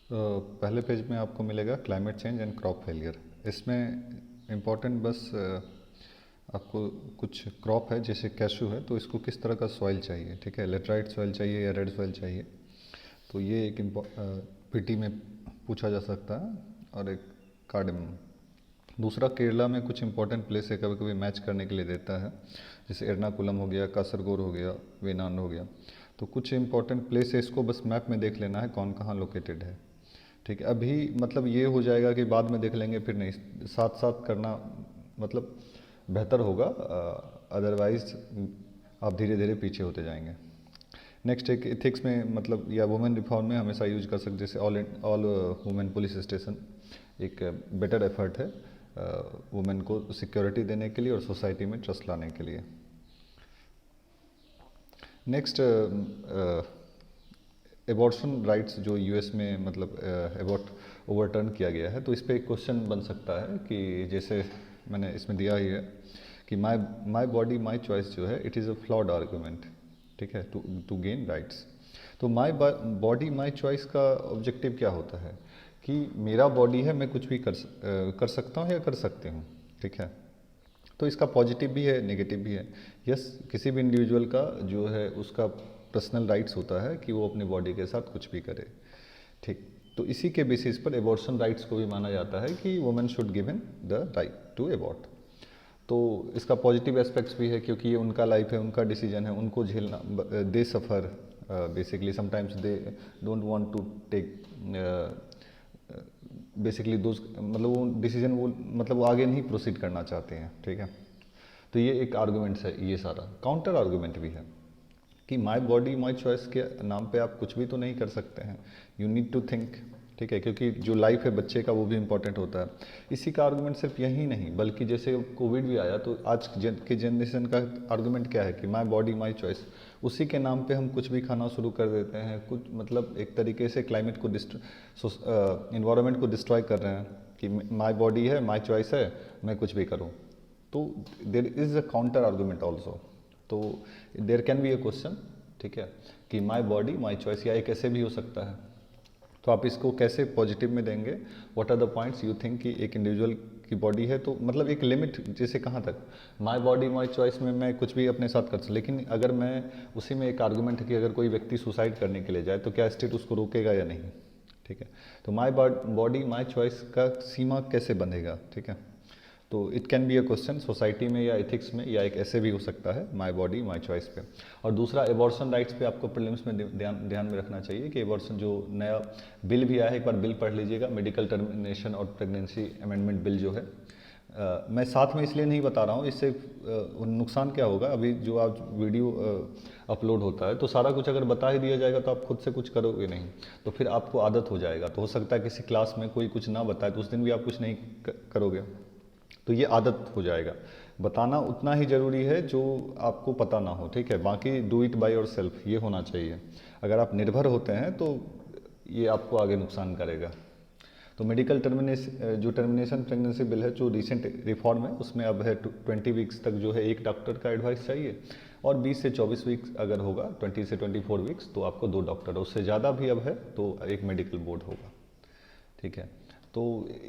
पहले पेज में आपको मिलेगा climate change and crop failure. इसमें इम्पोर्टेंट बस आपको कुछ क्रॉप है जैसे कैशू है, तो इसको किस तरह का सॉइल चाहिए, ठीक है, लेटराइट सॉइल चाहिए या रेड सॉइल चाहिए। तो ये एक पीटी में पूछा जा सकता है। और एक कार्डमम। दूसरा, केरला में कुछ इंपॉर्टेंट प्लेस है, कभी कभी मैच करने के लिए देता है, जैसे एर्नाकुलम हो गया, कासरगोड हो गया, वेनाड हो गया। तो कुछ इंपॉर्टेंट प्लेस है, इसको बस मैप में देख लेना है कौन कहाँ लोकेटेड है, ठीक है। अभी मतलब ये हो जाएगा कि बाद में देख लेंगे, फिर नहीं, साथ साथ करना मतलब बेहतर होगा, अदरवाइज आप धीरे धीरे पीछे होते जाएंगे। नेक्स्ट एक इथिक्स में मतलब या वुमेन रिफॉर्म में हमेशा यूज कर सकते, जैसे ऑल वुमेन पुलिस स्टेशन एक बेटर एफर्ट है वुमेन को सिक्योरिटी देने के लिए और सोसाइटी में ट्रस्ट लाने के लिए। नेक्स्ट, एबॉर्शन राइट्स जो यूएस में मतलब एबॉर्ट ओवरटर्न किया गया है, तो इस पर एक क्वेश्चन बन सकता है कि जैसे मैंने इसमें दिया ही है कि माई बॉडी माई चॉइस जो है, it is a flawed argument, ठीक है, टू गेन राइट्स। तो माई बॉडी माई चॉइस का ऑब्जेक्टिव क्या होता है कि मेरा बॉडी है, मैं कुछ भी कर सकता हूँ या कर सकते हूँ, ठीक है। तो इसका पॉजिटिव भी है, नेगेटिव भी है। यस, किसी भी इंडिविजुअल का जो है उसका पर्सनल राइट्स होता है कि वो अपनी बॉडी के साथ कुछ भी करे, ठीक। तो इसी के बेसिस पर एबॉर्शन राइट्स को भी माना जाता है कि women should given the right to abort. तो इसका पॉजिटिव एस्पेक्ट्स भी है क्योंकि ये उनका लाइफ है, उनका डिसीजन है, उनको झेलना, they suffer basically sometimes they don't want to take basically those, मतलब वो डिसीजन वो मतलब वो आगे नहीं प्रोसीड करना चाहते हैं, ठीक है। तो ये एक आर्गूमेंट्स है, ये सारा काउंटर आर्गूमेंट भी है कि माई बॉडी माई चॉइस के नाम पे आप कुछ भी तो नहीं कर सकते हैं, यू नीड टू थिंक, ठीक है, क्योंकि जो लाइफ है बच्चे का वो भी इंपॉर्टेंट होता है। इसी का आर्गूमेंट सिर्फ यही नहीं बल्कि जैसे कोविड भी आया तो आज के जनरेशन का आर्गूमेंट क्या है कि माई बॉडी माई चॉइस, उसी के नाम पे हम कुछ भी खाना शुरू कर देते हैं, कुछ मतलब एक तरीके से क्लाइमेट को इन्वायरमेंट को डिस्ट्रॉय कर रहे हैं कि माई बॉडी है, माई चॉइस है, मैं कुछ भी करूँ। तो there is a counter argument also. तो there can be a question, ठीक है, कि माई बॉडी माई चॉइस, या एक ऐसे भी हो सकता है। तो आप इसको कैसे पॉजिटिव में देंगे, what are the points you think कि एक इंडिविजुअल की बॉडी है तो मतलब एक लिमिट, जैसे कहाँ तक माई बॉडी माई चॉइस में मैं कुछ भी अपने साथ कर सकता, लेकिन अगर मैं उसी में एक आर्गूमेंट है कि अगर कोई व्यक्ति सुसाइड करने के लिए जाए तो क्या स्टेट उसको रोकेगा या नहीं, ठीक है। तो माई बॉडी माई चॉइस का सीमा कैसे बनेगा, ठीक है। तो it can be a question society में या एथिक्स में, या एक ऐसे भी हो सकता है माई बॉडी माई चॉइस पे। और दूसरा, एबॉर्शन राइट्स पे आपको प्रीलिम्स में ध्यान में रखना चाहिए कि एबॉर्शन जो नया बिल भी आया है, एक बार बिल पढ़ लीजिएगा, मेडिकल टर्मिनेशन और प्रेगनेंसी अमेंडमेंट बिल जो है। मैं साथ में इसलिए नहीं बता रहा हूँ, इससे नुकसान क्या होगा, अभी जो आज वीडियो अपलोड होता है तो सारा कुछ अगर बता ही दिया जाएगा तो आप खुद से कुछ करोगे नहीं, तो फिर आपको आदत हो जाएगा। तो हो सकता है किसी क्लास में कोई कुछ ना बताए तो उस दिन भी आप कुछ नहीं करोगे, तो ये आदत हो जाएगा। बताना उतना ही ज़रूरी है जो आपको पता ना हो, ठीक है, बाकी do it by your self ये होना चाहिए। अगर आप निर्भर होते हैं तो ये आपको आगे नुकसान करेगा। तो मेडिकल टर्मिनेशन प्रेगनेंसी बिल है जो रिसेंट रिफॉर्म है, उसमें अब है 20 वीक्स तक जो है एक डॉक्टर का एडवाइस चाहिए, और 20 से 24 वीक्स अगर होगा, 20 से 24 वीक्स तो आपको 2 डॉक्टर, उससे ज़्यादा भी अब है तो एक मेडिकल बोर्ड होगा, ठीक है। तो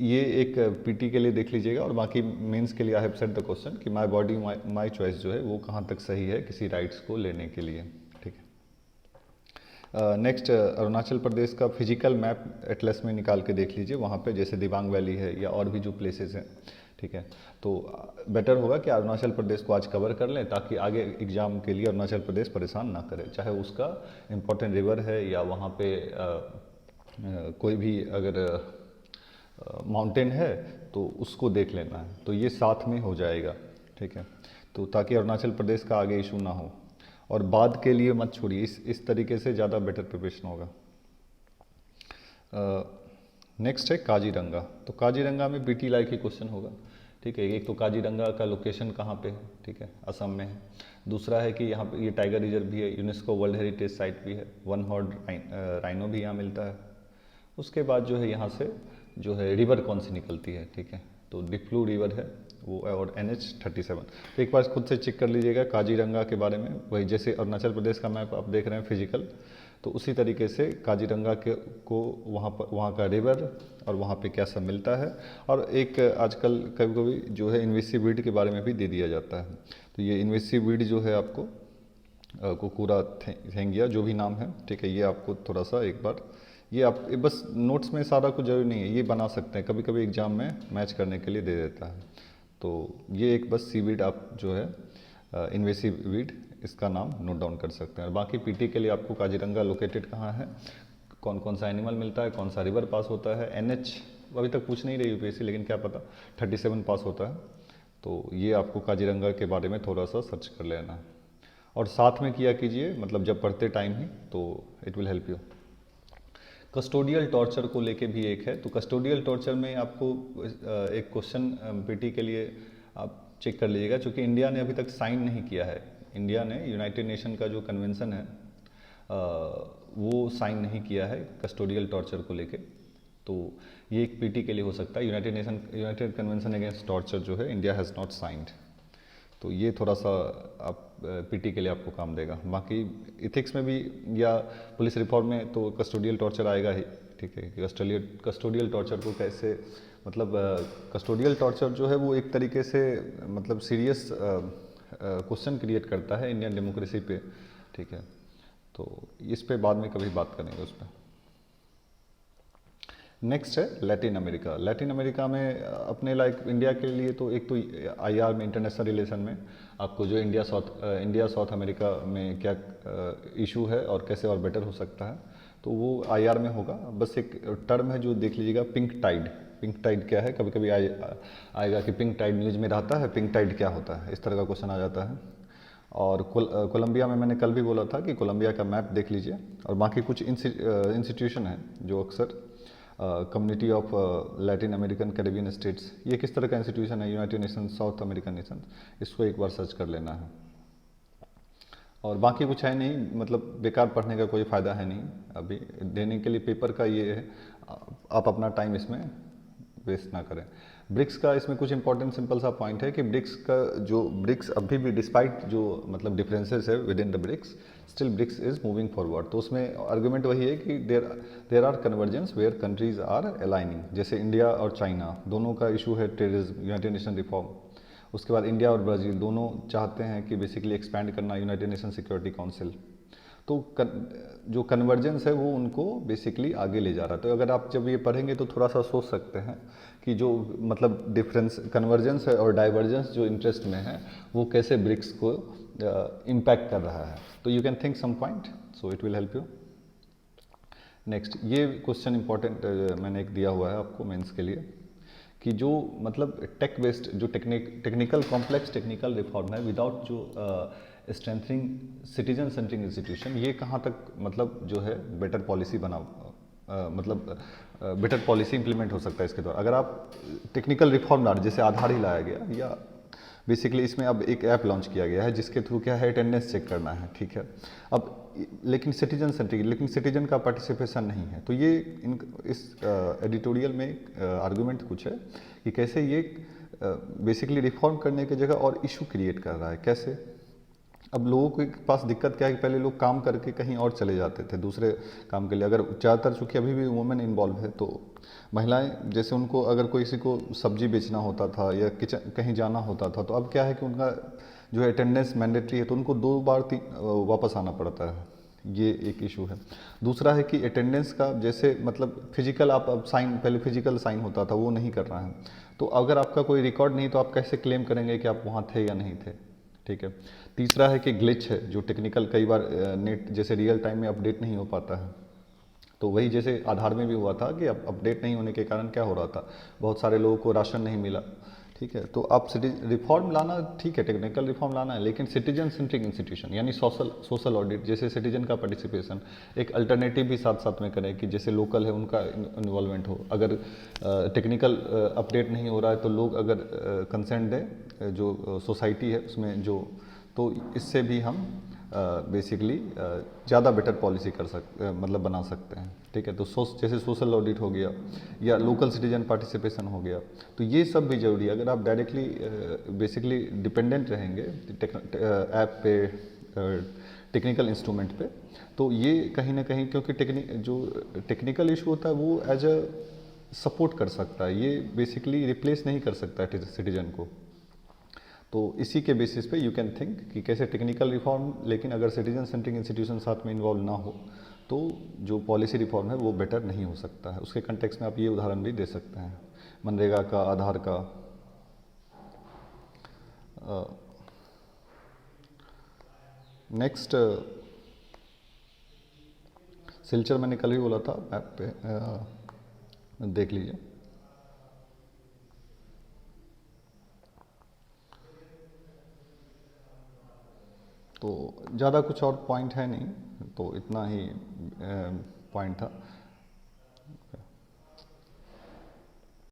ये एक पीटी के लिए देख लीजिएगा, और बाकी मेंस के लिए I have set the question कि माय बॉडी माय चॉइस जो है वो कहाँ तक सही है किसी राइट्स को लेने के लिए, ठीक है। नेक्स्ट, अरुणाचल प्रदेश का फिजिकल मैप एटलस में निकाल के देख लीजिए, वहाँ पे जैसे दिबांग वैली है या और भी जो प्लेसेस हैं, ठीक है। तो बेटर होगा कि अरुणाचल प्रदेश को आज कवर कर लें ताकि आगे एग्ज़ाम के लिए अरुणाचल प्रदेश परेशान ना करे, चाहे उसका इम्पोर्टेंट रिवर है या वहाँ पे कोई भी अगर माउंटेन है तो उसको देख लेना है, तो ये साथ में हो जाएगा, ठीक है। तो ताकि अरुणाचल प्रदेश का आगे इशू ना हो, और बाद के लिए मत छोड़िए, इस तरीके से ज़्यादा बेटर प्रिपरेशन होगा। नेक्स्ट है काजीरंगा। तो काजीरंगा में बीटी लाइक ही क्वेश्चन होगा, ठीक है। एक तो काजीरंगा का लोकेशन कहाँ पे है, ठीक है, असम में है। दूसरा है कि यहाँ पे ये टाइगर रिजर्व भी है, यूनेस्को वर्ल्ड हेरिटेज साइट भी है, वन हॉर्न राइनो भी यहाँ मिलता है। उसके बाद जो है यहाँ से जो है रिवर कौन सी निकलती है, ठीक है, तो डिफ्लू रिवर है वो, और NH37। तो एक बार खुद से चेक कर लीजिएगा काजीरंगा के बारे में, वही जैसे अरुणाचल प्रदेश का मैप आप देख रहे हैं फिजिकल, तो उसी तरीके से काजीरंगा के को वहाँ का रिवर और वहाँ पे क्या सब मिलता है, और एक आजकल कभी कभी जो है इन्वेसिव वीड के बारे में भी दे दिया जाता है। तो ये इन्वेसिव वीड जो है आपको कुकुरा थेंगिया जो भी नाम है, ठीक है, ये आपको थोड़ा सा एक बार ये आप ये बस नोट्स में सारा कुछ जरूरी नहीं है, ये बना सकते हैं, कभी कभी एग्जाम में मैच करने के लिए दे देता है। तो ये एक बस सीवीड आप जो है इन्वेसिव वीड इसका नाम नोट डाउन कर सकते हैं। और बाकी पीटी के लिए आपको काजीरंगा लोकेटेड कहाँ है, कौन कौन सा एनिमल मिलता है, कौन सा रिवर पास होता है, एनएच अभी तक पूछ नहीं रही यूपीएससी, लेकिन क्या पता 37 पास होता है। तो ये आपको काजीरंगा के बारे में थोड़ा सा सर्च कर लेना है, और साथ में किया कीजिए, मतलब जब पढ़ते टाइम ही, तो it will help you. Custodial torture को लेके भी एक है, तो कस्टोडियल टॉर्चर में आपको एक क्वेश्चन पीटी के लिए आप चेक कर लीजिएगा, क्योंकि इंडिया ने अभी तक साइन नहीं किया है। इंडिया ने यूनाइटेड नेशन का जो कन्वेंशन है वो साइन नहीं किया है कस्टोडियल टॉर्चर को लेके, तो ये एक पीटी के लिए हो सकता है। यूनाइटेड कन्वेंशन अगेंस्ट टॉर्चर जो है इंडिया हैज़ नॉट साइंड, तो ये थोड़ा सा आप पीटी के लिए आपको काम देगा। बाकी इथिक्स में भी या पुलिस रिफॉर्म में तो कस्टोडियल टॉर्चर आएगा ही, ठीक है। कस्टोडियल टॉर्चर को कैसे, मतलब कस्टोडियल टॉर्चर जो है वो एक तरीके से मतलब सीरियस क्वेश्चन क्रिएट करता है इंडियन डेमोक्रेसी पे, ठीक है। तो इस पे बाद में कभी बात करेंगे उस पर। नेक्स्ट है लैटिन अमेरिका। लैटिन अमेरिका में अपने लाइक इंडिया के लिए तो एक तो आईआर में, इंटरनेशनल रिलेशन में आपको जो इंडिया साउथ अमेरिका में क्या इशू है और कैसे और बेटर हो सकता है, तो वो आईआर में होगा। बस एक टर्म है जो देख लीजिएगा, पिंक टाइड। पिंक टाइड क्या है, कभी कभी आएगा कि पिंक टाइड न्यूज़ में रहता है, पिंक टाइड क्या होता है, इस तरह का क्वेश्चन आ जाता है। और कोलंबिया में मैंने कल भी बोला था कि कोलंबिया का मैप देख लीजिए। और बाकी कुछ इंस्टीट्यूशन है जो अक्सर community of Latin American Caribbean states, ये किस तरह का इंस्टीट्यूशन है, United nation south American nation, इसको एक बार सर्च कर लेना है। और बाकी कुछ है नहीं, मतलब बेकार पढ़ने का कोई फ़ायदा है नहीं अभी देने के लिए पेपर का, ये है आप अपना टाइम इसमें वेस्ट ना करें। ब्रिक्स का इसमें कुछ इंपॉर्टेंट सिंपल सा पॉइंट है कि ब्रिक्स अभी भी डिस्पाइट जो मतलब डिफरेंसेस है within the BRICS, still BRICS is moving forward. तो उसमें आर्गुमेंट वही है कि there are convergence where countries are aligning, जैसे इंडिया और चाइना दोनों का इशू है टेररिज्म, यूनाइटेड नेशन रिफॉर्म। उसके बाद इंडिया और ब्राज़ील दोनों चाहते हैं कि बेसिकली एक्सपैंड करना यूनाइटेड नेशन सिक्योरिटी काउंसिल। तो जो कन्वर्जेंस है वो उनको बेसिकली आगे ले जा रहा है। तो अगर आप जब ये पढ़ेंगे तो थोड़ा सा सोच सकते हैं कि जो मतलब डिफरेंस कन्वर्जेंस है और डाइवर्जेंस जो इंटरेस्ट में है वो कैसे ब्रिक्स को इम्पैक्ट कर रहा है। तो you can think some point, so it will help you. Next, ये क्वेश्चन इंपॉर्टेंट मैंने एक दिया हुआ है आपको मेंस के लिए कि जो मतलब टेक बेस्ड जो टेक्निकल कॉम्प्लेक्स टेक्निकल रिफॉर्म है विदाउट जो स्ट्रेंथनिंग सिटीजन सेंट्रिक इंस्टीट्यूशन, ये कहाँ तक मतलब जो है बेटर पॉलिसी मतलब बेटर पॉलिसी इंप्लीमेंट हो सकता है इसके द्वारा। अगर आप टेक्निकल रिफॉर्म ला रहे, जैसे आधार ही लाया गया, या बेसिकली इसमें अब एक ऐप लॉन्च किया गया है जिसके थ्रू क्या है अटेंडेंस चेक करना है, ठीक है। अब लेकिन सिटीजन सेंट्रिक, लेकिन सिटीजन का पार्टिसिपेशन नहीं है। तो ये इस एडिटोरियल में आर्गुमेंट कुछ है कि कैसे ये बेसिकली रिफॉर्म करने की जगह और इशू क्रिएट कर रहा है। कैसे, अब लोगों के पास दिक्कत क्या है कि पहले लोग काम करके कहीं और चले जाते थे दूसरे काम के लिए। अगर ज़्यादातर चूँकि अभी भी वुमेन इन्वॉल्व है, तो महिलाएं जैसे उनको अगर किसी को सब्जी बेचना होता था या किचन कहीं जाना होता था, तो अब क्या है कि उनका जो है अटेंडेंस मैंडेटरी है, तो उनको 2 बार वापस आना पड़ता है। ये एक इशू है। दूसरा है कि अटेंडेंस का जैसे मतलब फिजिकल आप अब साइन, पहले फिजिकल साइन होता था, वो नहीं कर रहा है। तो अगर आपका कोई रिकॉर्ड नहीं तो आप कैसे क्लेम करेंगे कि आप वहाँ थे या नहीं थे, ठीक है। तीसरा है कि ग्लिच है, जो टेक्निकल कई बार नेट जैसे रियल टाइम में अपडेट नहीं हो पाता है। तो वही जैसे आधार में भी हुआ था कि अब अपडेट नहीं होने के कारण क्या हो रहा था, बहुत सारे लोगों को राशन नहीं मिला, ठीक है। तो आप रिफॉर्म लाना ठीक है, टेक्निकल रिफॉर्म लाना है, लेकिन सिटीजन सेंट्रिक इंस्टीट्यूशन यानी सोशल ऑडिट, जैसे सिटीजन का पार्टिसिपेशन, एक अल्टरनेटिव भी साथ साथ में करें कि जैसे लोकल है उनका इन्वॉल्वमेंट हो। अगर टेक्निकल अपडेट नहीं हो रहा है तो लोग अगर कंसेंट दें, जो सोसाइटी है उसमें जो, तो इससे भी हम बेसिकली ज़्यादा बेटर पॉलिसी मतलब बना सकते हैं, ठीक है। तो जैसे सोशल ऑडिट हो गया या लोकल सिटीजन पार्टिसिपेशन हो गया, तो ये सब भी जरूरी है। अगर आप डायरेक्टली बेसिकली डिपेंडेंट रहेंगे ऐप पे, टेक्निकल इंस्ट्रूमेंट पे। तो ये कहीं ना कहीं, क्योंकि जो टेक्निकल इशू होता है वो एज अ सपोर्ट कर सकता है, ये बेसिकली रिप्लेस नहीं कर सकता है सिटीजन को। तो इसी के बेसिस पे यू कैन थिंक कि कैसे टेक्निकल रिफॉर्म, लेकिन अगर सिटीजन सेंट्रिक इंस्टीट्यूशन साथ में इन्वॉल्व ना हो तो जो पॉलिसी रिफॉर्म है वो बेटर नहीं हो सकता है। उसके कंटेक्स्ट में आप ये उदाहरण भी दे सकते हैं, मनरेगा का, आधार का। नेक्स्ट सिलचर मैंने कल ही बोला था, मैप पे देख लीजिए। तो ज़्यादा कुछ और पॉइंट है नहीं, तो इतना ही पॉइंट था।